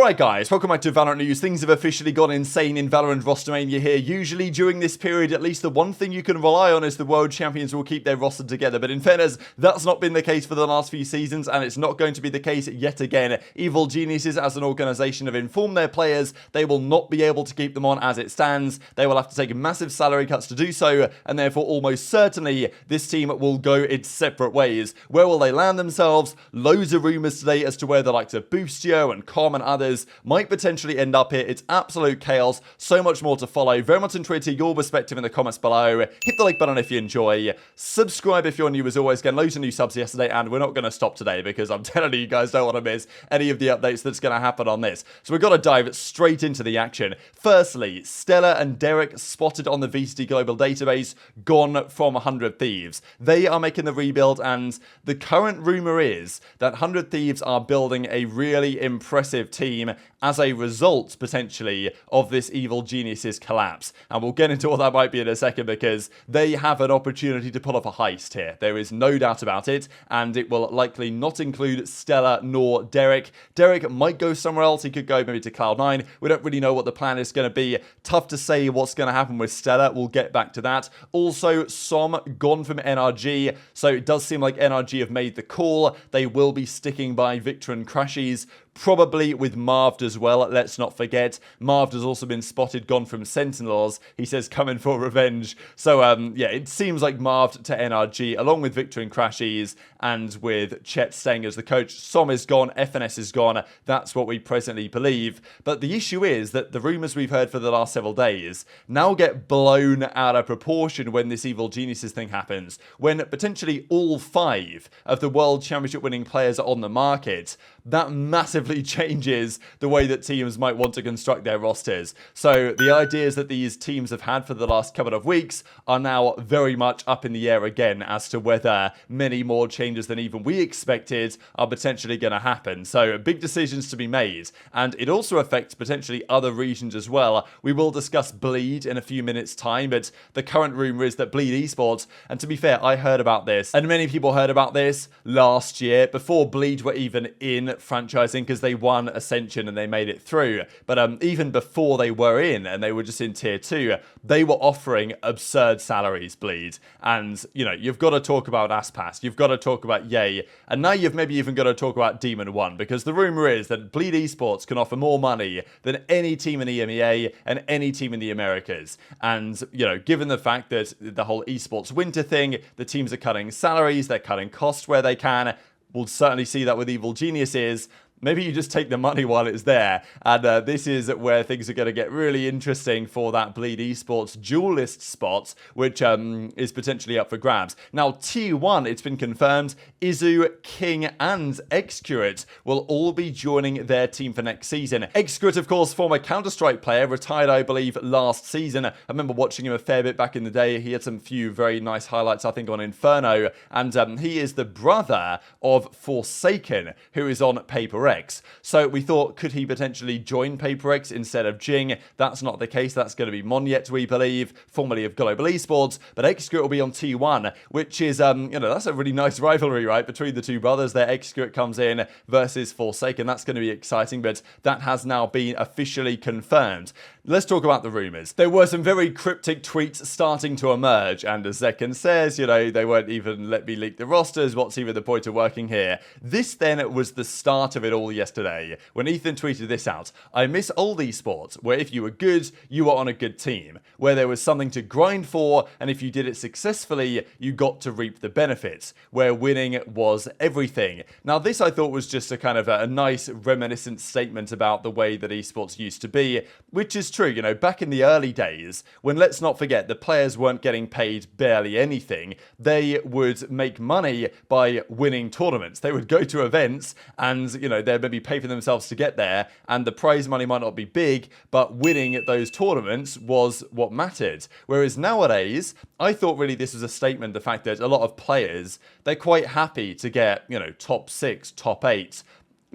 Alright guys, welcome back to Valorant News. Things have officially gone insane in Valorant Rostermania here. Usually during this period, at least the one thing you can rely on is the world champions will keep their roster together. But in fairness, that's not been the case for the last few seasons, and it's not going to be the case yet again. Evil Geniuses as an organization have informed their players they will not be able to keep them on as it stands. They will have to take massive salary cuts to do so, and therefore almost certainly this team will go its separate ways. Where will they land themselves? Loads of rumors today as to where the likes of Boostio and Com and others might potentially end up here. It's absolute chaos. So much more to follow. Very much enjoyed to your perspective in the comments below. Hit the like button if you enjoy. Subscribe if you're new as always. Again, loads of new subs yesterday, and we're not going to stop today because I'm telling you guys don't want to miss any of the updates that's going to happen on this. So we've got to dive straight into the action. Firstly, Stella and Derek spotted on the VCT global database, gone from 100 Thieves. They are making the rebuild, and the current rumor is that 100 Thieves are building a really impressive team as a result, potentially, of this Evil Geniuses collapse. And we'll get into what that might be in a second, because they have an opportunity to pull off a heist here. There is no doubt about it, and it will likely not include Stella nor Derek. Derek might go somewhere else. He could go maybe to Cloud9. We don't really know what the plan is going to be. Tough to say what's going to happen with Stella. We'll get back to that. Also, Som gone from NRG, so it does seem like NRG have made the call. They will be sticking by Victor and Crashies. Probably with Marved as well, let's not forget. Marved has also been spotted gone from Sentinels. He says coming for revenge. So, yeah, it seems like Marved to NRG, along with Victor and Crashies, and with Chet staying as the coach. Som is gone, FNS is gone. That's what we presently believe. But the issue is that the rumours we've heard for the last several days now get blown out of proportion when this Evil Geniuses thing happens. When potentially all 5 of the World Championship winning players are on the market, that massively changes the way that teams might want to construct their rosters. So the ideas that these teams have had for the last couple of weeks are now very much up in the air again as to whether many more changes than even we expected are potentially going to happen. So big decisions to be made, and it also affects potentially other regions as well. We will discuss Bleed in a few minutes time, but the current rumor is that Bleed Esports, and to be fair, I heard about this, and many people heard about this last year before Bleed were even in franchising, because they won Ascension and they made it through. But even before they were in and they were just in tier 2, they were offering absurd salaries, Bleed. And, you know, you've got to talk about Aspas, you've got to talk about Yay, and now you've maybe even got to talk about Demon1, because the rumor is that Bleed Esports can offer more money than any team in the EMEA and any team in the Americas. And, you know, given the fact that the whole esports winter thing, the teams are cutting salaries, they're cutting costs where they can. We'll certainly see that with Evil Geniuses. Maybe you just take the money while it's there. And this is where things are going to get really interesting for that Bleed Esports duelist spot, which is potentially up for grabs. Now, T1, it's been confirmed, Izu, King, and Excurate will all be joining their team for next season. Excurate, of course, former Counter-Strike player, retired, I believe, last season. I remember watching him a fair bit back in the day. He had some few very nice highlights, I think, on Inferno. And he is the brother of Forsaken, who is on Paper X. So we thought, could he potentially join Paper X instead of Jing? That's not the case. That's going to be Monyet, we believe, formerly of Global Esports. But Excurate will be on T1, which is, you know, that's a really nice rivalry, right, between the two brothers there. Excurate comes in versus Forsaken. That's going to be exciting, but that has now been officially confirmed. Let's talk about the rumors. There were some very cryptic tweets starting to emerge, and as Zekan says, you know, they won't even let me leak the rosters. What's even the point of working here? This then was the start of it all yesterday, when Ethan tweeted this out. I miss old esports, where if you were good, you were on a good team, where there was something to grind for, and if you did it successfully, you got to reap the benefits, where winning was everything. Now, this I thought was just a kind of a nice reminiscent statement about the way that esports used to be, which is true. You know, back in the early days, when, let's not forget, the players weren't getting paid barely anything, they would make money by winning tournaments. They would go to events and, you know, they'd maybe pay for themselves to get there, and the prize money might not be big, but winning at those tournaments was what mattered. Whereas nowadays, I thought really this was a statement, the fact that a lot of players, they're quite happy to get, you know, top 6, top 8,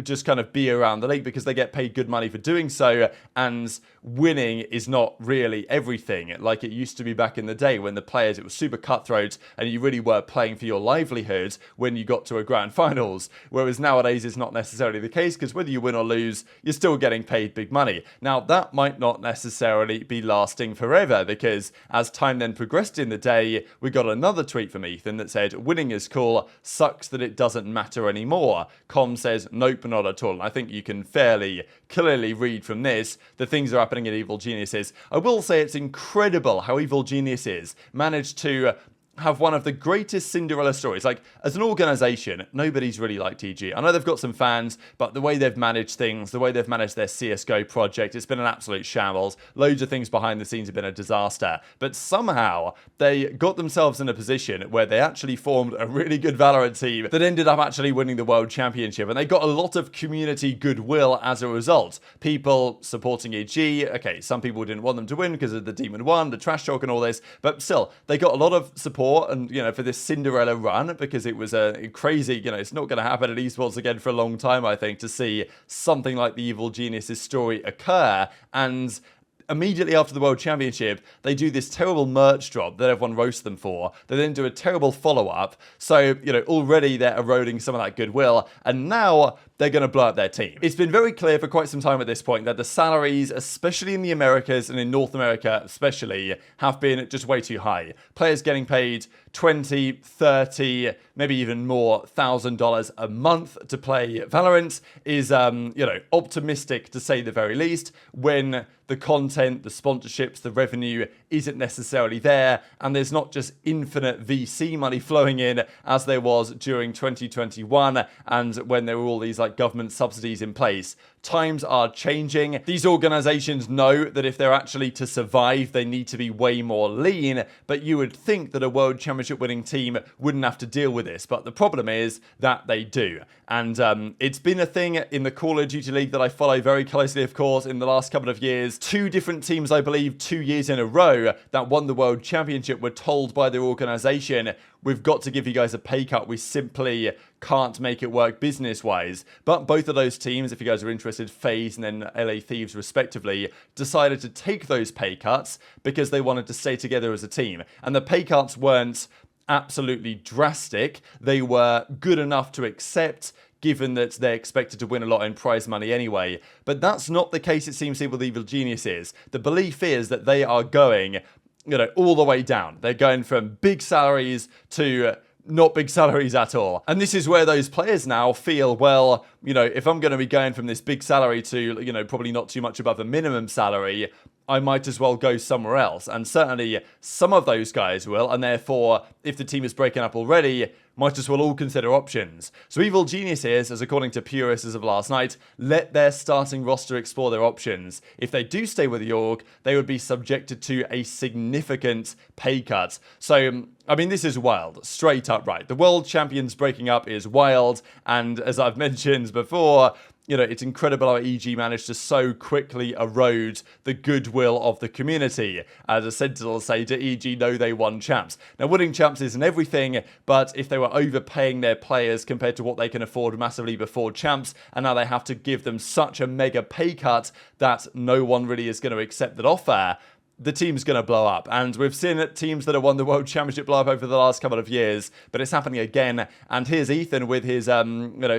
just kind of be around the league because they get paid good money for doing so, and winning is not really everything like it used to be back in the day when the players, it was super cutthroat and you really were playing for your livelihood when you got to a grand finals, whereas nowadays it's not necessarily the case because whether you win or lose, you're still getting paid big money. Now, that might not necessarily be lasting forever because as time then progressed in the day, we got another tweet from Ethan that said, winning is cool, sucks that it doesn't matter anymore. Com says, nope, not at all. And I think you can fairly clearly read from this that things are happening at Evil Geniuses. I will say it's incredible how Evil Geniuses managed to have one of the greatest Cinderella stories. Like, as an organization, nobody's really liked EG. I know they've got some fans, but the way they've managed things, the way they've managed their CSGO project, it's been an absolute shambles. Loads of things behind the scenes have been a disaster. But somehow, they got themselves in a position where they actually formed a really good Valorant team that ended up actually winning the World Championship. And they got a lot of community goodwill as a result. People supporting EG. Okay, some people didn't want them to win because of the Demon1, the trash talk and all this. But still, they got a lot of support and, you know, for this Cinderella run, because it was a crazy, you know, it's not going to happen at esports again for a long time, I think, to see something like the Evil Geniuses story occur. And immediately after the World Championship, they do this terrible merch drop that everyone roasts them for. They then do a terrible follow-up. So, you know, already they're eroding some of that goodwill. And now they're going to blow up their team. It's been very clear for quite some time at this point that the salaries, especially in the Americas and in North America especially, have been just way too high. Players getting paid $20, $30, maybe even more $1,000 a month to play Valorant is, you know, optimistic to say the very least, when the content, the sponsorships, the revenue isn't necessarily there, and there's not just infinite VC money flowing in as there was during 2021 and when there were all these like government subsidies in place. Times are changing. These organizations know that if they're actually to survive, they need to be way more lean, but you would think that a World Championship winning team wouldn't have to deal with this, but the problem is that they do. And it's been a thing in the Call of Duty League that I follow very closely, of course, in the last couple of years. 2 different teams, I believe, 2 years in a row that won the World Championship were told by their organization, we've got to give you guys a pay cut. We simply can't make it work business-wise. But both of those teams, if you guys are interested, FaZe and then LA Thieves respectively, decided to take those pay cuts because they wanted to stay together as a team. And the pay cuts weren't absolutely drastic. They were good enough to accept, given that they're expected to win a lot in prize money anyway. But that's not the case, it seems, with Evil Geniuses. The belief is that they are going, you know, all the way down. They're going from big salaries to not big salaries at all. And this is where those players now feel, well, you know, if I'm going to be going from this big salary to, you know, probably not too much above a minimum salary, I might as well go somewhere else. And certainly some of those guys will, and therefore, if the team is breaking up already, might as well all consider options. So Evil Geniuses, as according to purists as of last night, let their starting roster explore their options. If they do stay with the org, they would be subjected to a significant pay cut. So, I mean, this is wild, straight up right. The world champions breaking up is wild, and as I've mentioned before, you know, it's incredible how EG managed to so quickly erode the goodwill of the community. As a Sentinel say, do EG know they won champs? Now, winning champs isn't everything, but if they were overpaying their players compared to what they can afford massively before champs, and now they have to give them such a mega pay cut that no one really is going to accept that offer, the team's going to blow up. And we've seen teams that have won the World Championship blow up over the last couple of years, but it's happening again. And here's Ethan with his,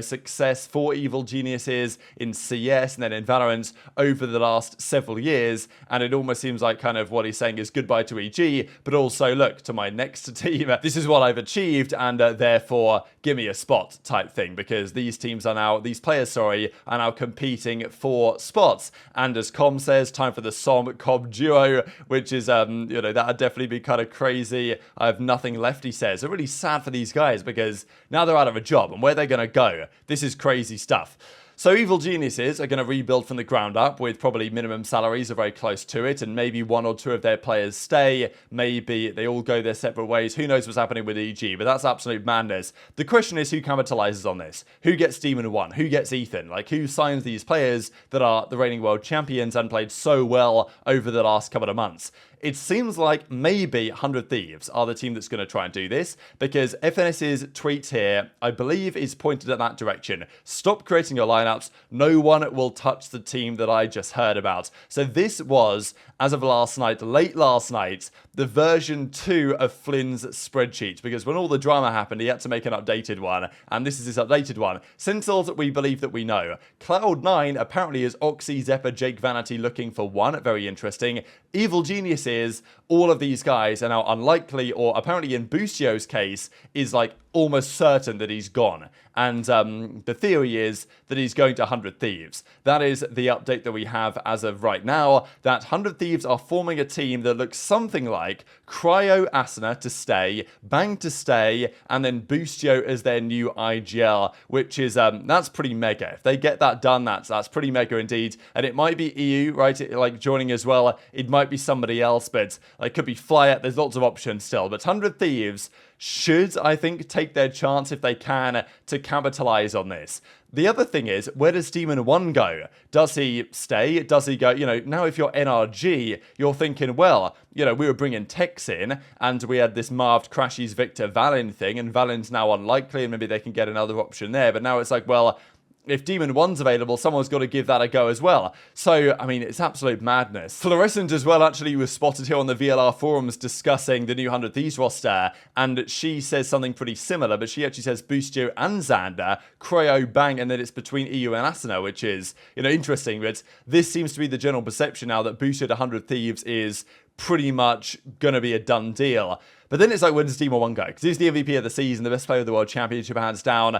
success for Evil Geniuses in CS and then in Valorant over the last several years. And it almost seems like kind of what he's saying is goodbye to EG, but also, look, to my next team, this is what I've achieved, and therefore, give me a spot type thing, because these players are now competing for spots. And as Com says, time for the Som-Cobb duo, which is, that'd definitely be kind of crazy. I have nothing left, he says. It's really sad for these guys because now they're out of a job, and where they're going to go, this is crazy stuff. So Evil Geniuses are going to rebuild from the ground up with probably minimum salaries are very close to it, and maybe 1 or 2 of their players stay, maybe they all go their separate ways. Who knows what's happening with EG, but that's absolute madness. The question is who capitalizes on this? Who gets Demon1? Who gets Ethan? Like, who signs these players that are the reigning world champions and played so well over the last couple of months? It seems like maybe 100 Thieves are the team that's going to try and do this, because FNS's tweet here, I believe, is pointed at that direction. Stop creating your lineup lineups, no one will touch the team that I just heard about. So this was, as of last night, late last night, the version 2 of Flynn's spreadsheet, because when all the drama happened, he had to make an updated one, and this is his updated one. Sentinels, we believe that we know. Cloud9 apparently is Oxy, Zephyr, Jake Vanity looking for one. Very interesting. Evil Geniuses, all of these guys are now unlikely, or apparently in Boostio's case, is like almost certain that he's gone. And the theory is that he's going to 100 Thieves. That is the update that we have as of right now, that 100 Thieves are forming a team that looks something like Cryo Asuna to stay, Bang to stay, and then Boostio as their new IGL, which is, that's pretty mega. If they get that done, that's pretty mega indeed. And it might be EU, right, like joining as well. It might be somebody else, but it could be Flyer. There's lots of options still. But 100 Thieves should, I think, take their chance if they can to capitalize on this. The other thing is, where does Demon1 go? Does he stay? Does he go? You know, now if you're NRG, you're thinking, well, you know, we were bringing Tex in, and we had this Marved, Crashies, Victor, Valen thing, and Valen's now unlikely, and maybe they can get another option there. But now it's like, well, if Demon1's available, someone's got to give that a go as well. So, I mean, it's absolute madness. Fluorescent as well actually was spotted here on the VLR forums discussing the new 100 Thieves roster, and she says something pretty similar, but she actually says Boostio and Xander, Cryo, Bang, and then it's between EU and Asuna, which is, you know, interesting. But this seems to be the general perception now that Boostio to 100 Thieves is pretty much going to be a done deal. But then it's like, where does Demon1 go? Because he's the MVP of the season, the best player of the World Championship, hands down.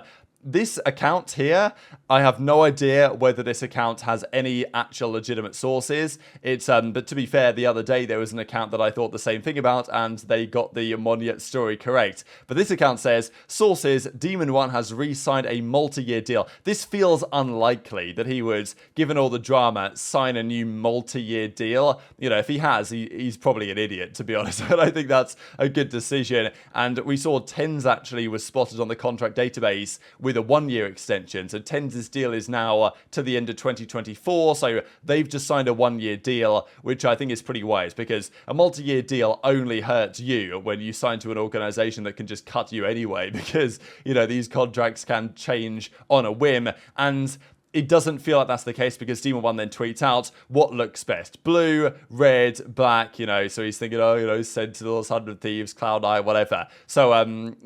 This account here, I have no idea whether this account has any actual legitimate sources. It's but to be fair, the other day there was an account that I thought the same thing about, and they got the Monyet story correct. But this account says, sources, Demon1 has re-signed a multi-year deal. This feels unlikely that he would, given all the drama, sign a new multi-year deal. You know, if he has, he's probably an idiot, to be honest. But I think that's a good decision. And we saw Tens actually was spotted on the contract database with a 1-year extension. So Tens' deal is now to the end of 2024. So they've just signed a 1-year deal, which I think is pretty wise, because a multi-year deal only hurts you when you sign to an organization that can just cut you anyway, because, you know, these contracts can change on a whim. And it doesn't feel like that's the case, because Demon1 then tweets out what looks best. Blue, red, black, you know, so he's thinking, oh, you know, Sentinels, 100 Thieves, Cloud9, whatever. So,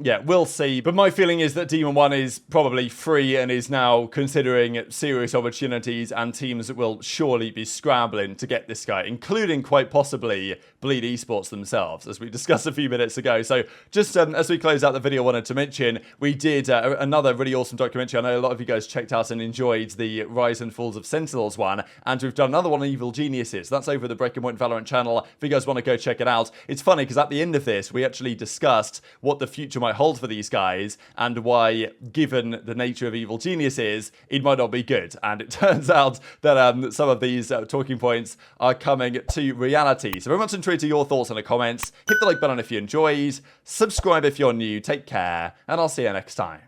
yeah, we'll see. But my feeling is that Demon1 is probably free and is now considering serious opportunities, and teams will surely be scrambling to get this guy, including quite possibly Bleed Esports themselves, as we discussed a few minutes ago. So just as we close out the video, I wanted to mention, we did another really awesome documentary. I know a lot of you guys checked out and enjoyed the Rise and Falls of Sentinels one, and we've done another one on Evil Geniuses. That's over the Breaking Point Valorant channel if you guys want to go check it out. It's funny because at the end of this, we actually discussed what the future might hold for these guys, and why, given the nature of Evil Geniuses, it might not be good. And it turns out that some of these talking points are coming to reality. So very much intrigued to your thoughts in the comments. Hit the like button if you enjoyed, subscribe if you're new, take care, and I'll see you next time.